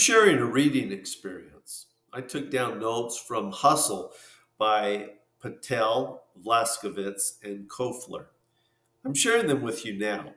sharing a reading experience. I took down notes from Hustle by Patel, Vlaskovitz, and Kofler. I'm sharing them with you now.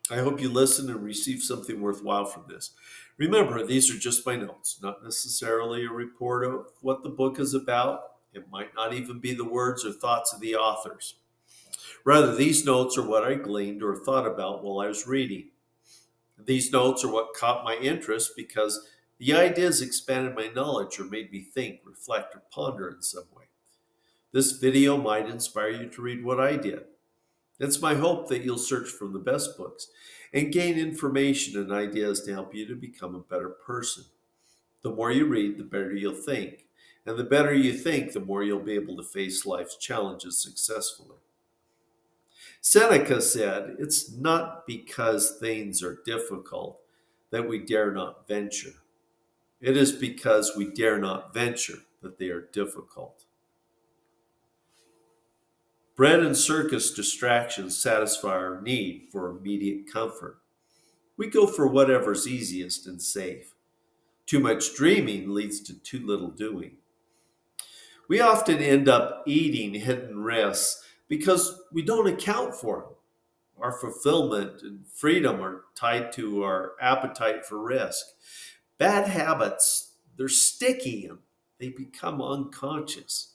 I hope you listen and receive something worthwhile from this. Remember, these are just my notes, not necessarily a report of what the book is about. It might not even be the words or thoughts of the authors. Rather, these notes are what I gleaned or thought about while I was reading. These notes are what caught my interest because the ideas expanded my knowledge or made me think, reflect, or ponder in some way. This video might inspire you to read what I did. It's my hope that you'll search from the best books and gain information and ideas to help you to become a better person. The more you read, the better you'll think. And the better you think, the more you'll be able to face life's challenges successfully. Seneca said, "It's not because things are difficult that we dare not venture. It is because we dare not venture that they are difficult." Bread and circus distractions satisfy our need for immediate comfort. We go for whatever's easiest and safe. Too much dreaming leads to too little doing. We often end up eating hidden risks because we don't account for them. Our fulfillment and freedom are tied to our appetite for risk. Bad habits, they're sticky and they become unconscious.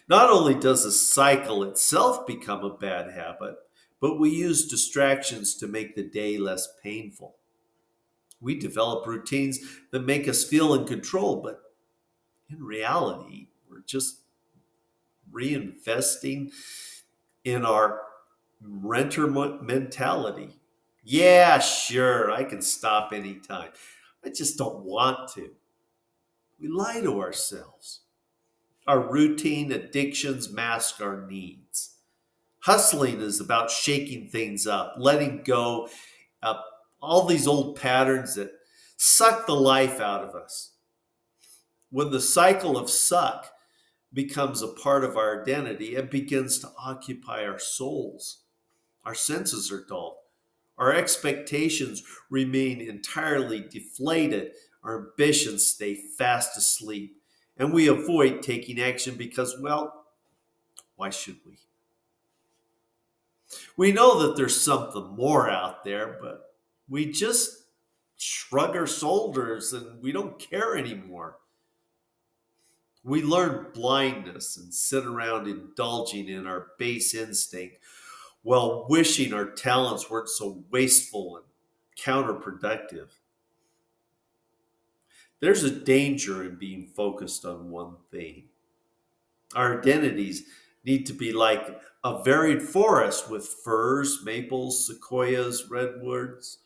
Not only does the cycle itself become a bad habit, but we use distractions to make the day less painful. We develop routines that make us feel in control, but in reality, we're just reinvesting in our renter mentality. Yeah, sure, I can stop anytime. I just don't want to. We lie to ourselves. Our routine addictions mask our needs. Hustling is about shaking things up, letting go of all these old patterns that suck the life out of us. When the cycle of suck becomes a part of our identity, it begins to occupy our souls. Our senses are dulled. Our expectations remain entirely deflated. Our ambitions stay fast asleep. And we avoid taking action because, well, why should we? We know that there's something more out there, but we just shrug our shoulders and we don't care anymore. We learn blindness and sit around indulging in our base instinct while wishing our talents weren't so wasteful and counterproductive. There's a danger in being focused on one thing. Our identities need to be like a varied forest with firs, maples, sequoias, redwoods,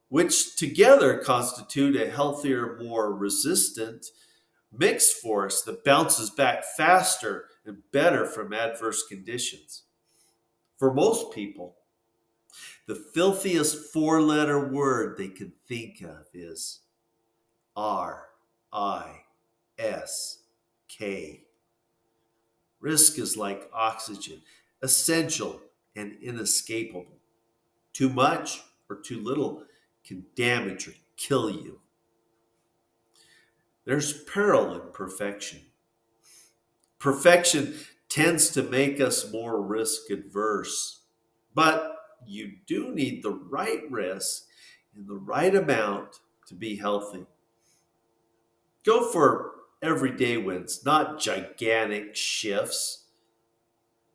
which together constitute a healthier, more resistant mixed forest that bounces back faster and better from adverse conditions. For most people, the filthiest four-letter word they can think of is RISK. Risk is like oxygen, essential and inescapable. Too much or too little can damage or kill you. There's peril in perfection. Perfection tends to make us more risk adverse, but you do need the right risk in the right amount to be healthy. Go for everyday wins, not gigantic shifts.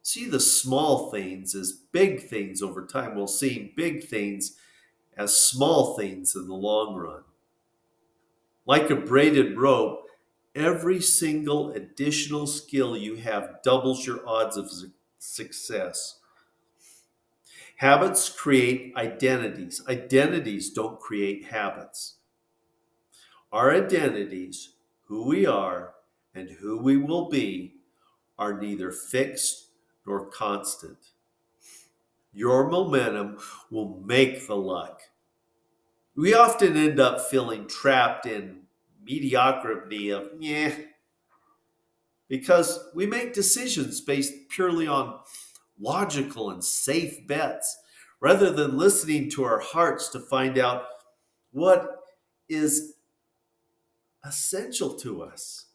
See the small things as big things over time while seeing big things as small things in the long run. Like a braided rope, every single additional skill you have doubles your odds of success. Habits create identities. Identities don't create habits. Our identities, who we are and who we will be, are neither fixed nor constant. Your momentum will make the luck. We often end up feeling trapped in mediocrity of because we make decisions based purely on logical and safe bets rather than listening to our hearts to find out what is essential to us.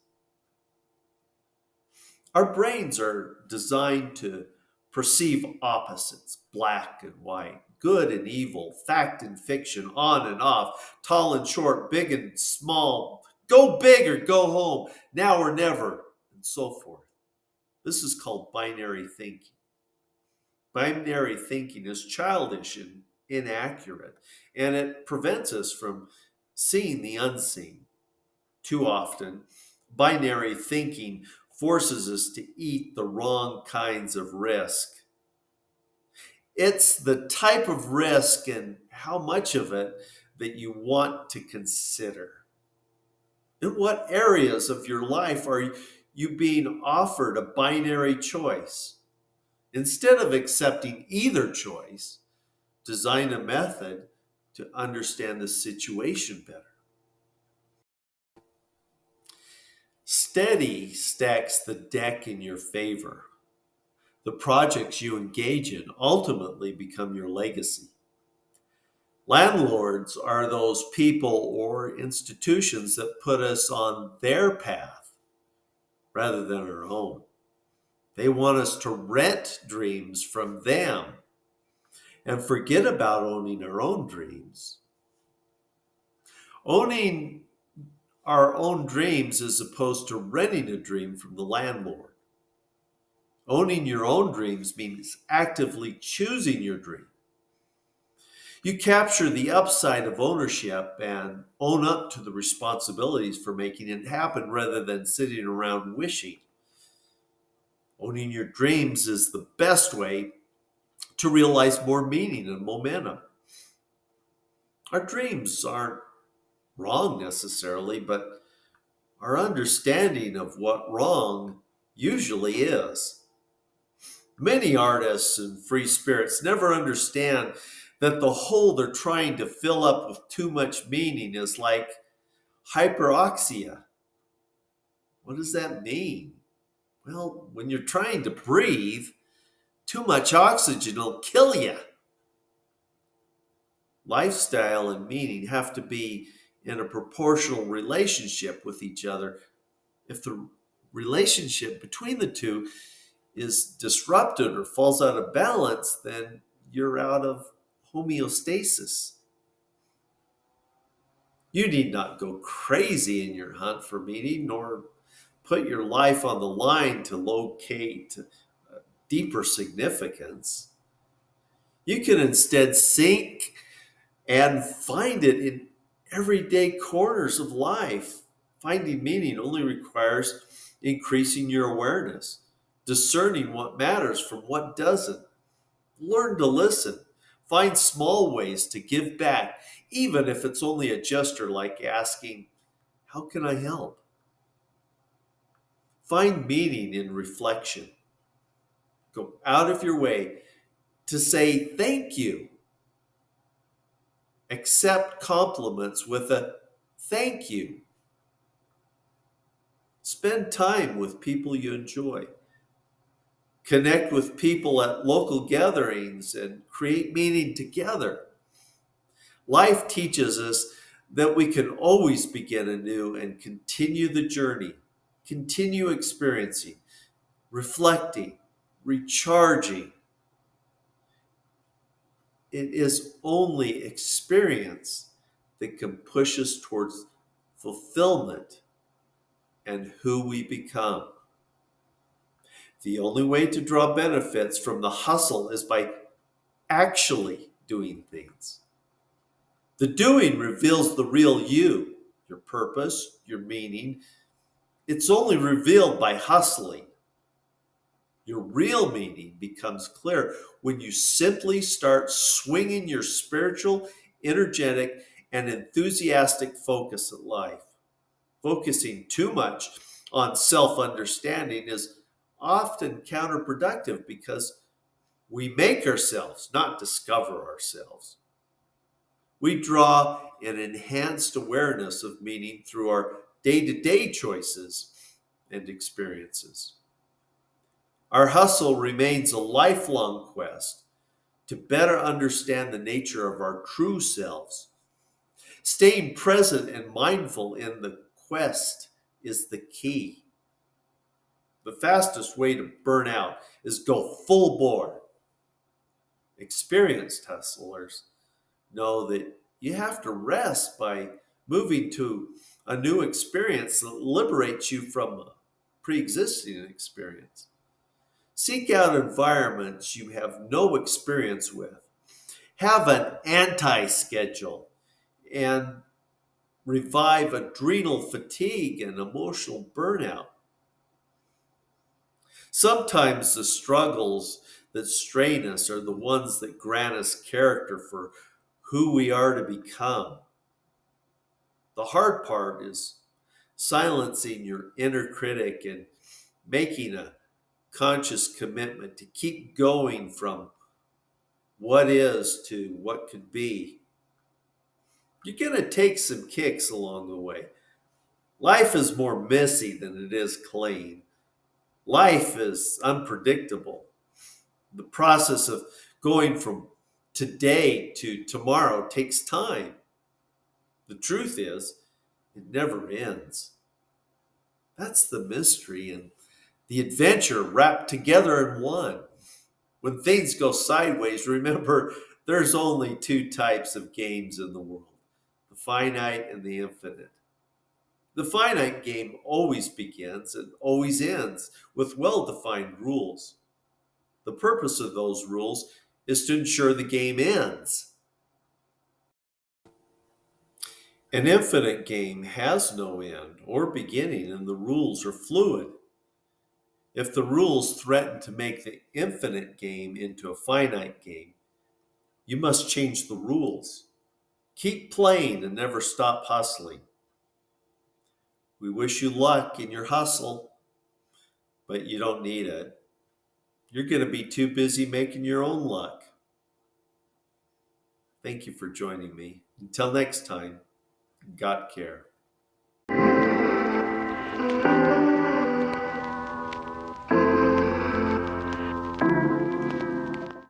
Our brains are designed to perceive opposites, black and white, good and evil, fact and fiction, on and off, tall and short, big and small, go big or go home, now or never, and so forth. This is called binary thinking. Binary thinking is childish and inaccurate, and it prevents us from seeing the unseen. Too often, binary thinking forces us to eat the wrong kinds of risk. It's the type of risk and how much of it that you want to consider. In what areas of your life are you being offered a binary choice? Instead of accepting either choice, design a method to understand the situation better. Steady stacks the deck in your favor. The projects you engage in ultimately become your legacy. Landlords are those people or institutions that put us on their path rather than our own. They want us to rent dreams from them and forget about owning our own dreams. Owning our own dreams as opposed to renting a dream from the landlord. Owning your own dreams means actively choosing your dream. You capture the upside of ownership and own up to the responsibilities for making it happen rather than sitting around wishing. Owning your dreams is the best way to realize more meaning and momentum. Our dreams aren't wrong necessarily, but our understanding of what wrong usually is. Many artists and free spirits never understand that the hole they're trying to fill up with too much meaning is like hyperoxia. What does that mean? Well, when you're trying to breathe, too much oxygen will kill you. Lifestyle and meaning have to be in a proportional relationship with each other. If the relationship between the two is disrupted or falls out of balance, then you're out of homeostasis. You need not go crazy in your hunt for meaning, nor put your life on the line to locate deeper significance. You can instead sink and find it in everyday corners of life. Finding meaning only requires increasing your awareness, discerning what matters from what doesn't. Learn to listen. Find small ways to give back, even if it's only a gesture like asking, "How can I help?" Find meaning in reflection. Go out of your way to say thank you. Accept compliments with a thank you. Spend time with people you enjoy. Connect with people at local gatherings and create meaning together. Life teaches us that we can always begin anew and continue the journey, continue experiencing, reflecting, recharging. It is only experience that can push us towards fulfillment and who we become. The only way to draw benefits from the hustle is by actually doing things. The doing reveals the real you, your purpose, your meaning. It's only revealed by hustling. Your real meaning becomes clear when you simply start swinging your spiritual, energetic, and enthusiastic focus at life. Focusing too much on self understanding is often counterproductive because we make ourselves, not discover ourselves. We draw an enhanced awareness of meaning through our day to day choices and experiences. Our hustle remains a lifelong quest to better understand the nature of our true selves, Staying present and mindful in the quest is the key. The fastest way to burn out is go full bore. Experienced hustlers know that you have to rest by moving to a new experience that liberates you from a pre existing experience. Seek out environments you have no experience with. Have an anti schedule and revive adrenal fatigue and emotional burnout. Sometimes the struggles that strain us are the ones that grant us character for who we are to become. The hard part is silencing your inner critic and making a conscious commitment to keep going from what is to what could be. You're going to take some kicks along the way. Life is more messy than it is clean. Life is unpredictable. The process of going from today to tomorrow takes time. The truth is, it never ends. That's the mystery and the adventure wrapped together in one. When things go sideways, remember there's only two types of games in the world: the finite and the infinite. The finite game always begins and always ends with well defined rules. The purpose of those rules is to ensure the game ends. An infinite game has no end or beginning, and the rules are fluid. If the rules threaten to make the infinite game into a finite game, you must change the rules. Keep playing and never stop hustling. We wish you luck in your hustle, but you don't need it. You're going to be too busy making your own luck. Thank you for joining me. Until next time, God care.